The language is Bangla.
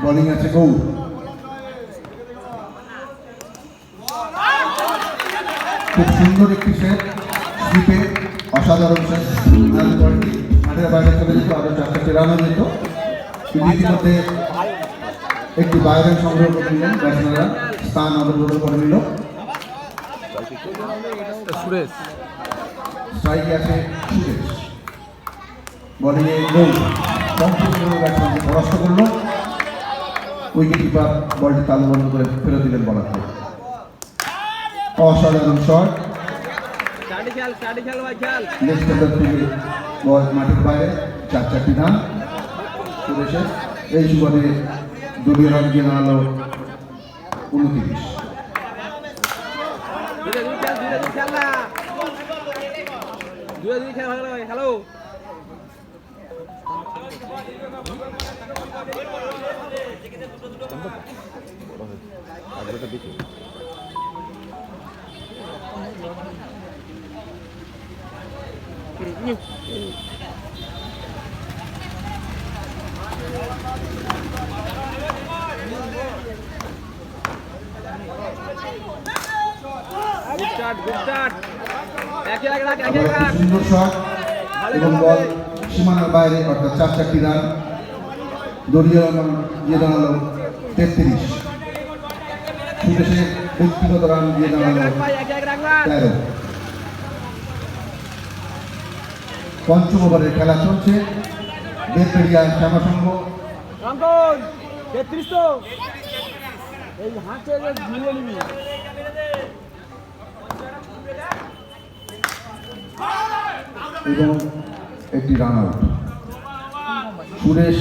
বোলিং আছে গৌর। খুব সুন্দর একটি সেট, স্লিপে অসাধারণ সেট। বলটি মাঠের বাইরে চলে যেত, আরো 4-4টি রানও যেত। কিন্তু ইতিমধ্যে একটি বাইরে সংগ্রহ করে নিলেন ব্যাটসম্যানরা, স্থান অদল করে নিল। সুরেশ স্ট্রাইকে আছে সুরেশ, বলিংয়ে গৌর সম্পূর্ণ ব্যাটসম্যানকে পরাস্ত করলো। উইকেট কিপার বলটি তালুবন্ধ করে ফেরত দিলেন বলারকে। অসাধারণ শট, লেগ স্টাম্পার থেকে বল মাঠের বাইরে, 4-4টি রান সুরেশের। এই সুবাদে দলীয় রান দিয়ে দাঁড়ালো 29। হ্যালো সুন্দর শট এবং বল সীমানার বাইরে, অর্থাৎ 4-4টি রান। দলীয় রান দিয়ে দাঁড়ালো 33। সুরেশের ব্যক্তিগত রান দিয়ে দাঁড়ালো 13। পঞ্চম ওভারের খেলা চলছে। বেলপেড়িয়া শ্যামাসংঘ এবং একটি রান আউট। সুরেশ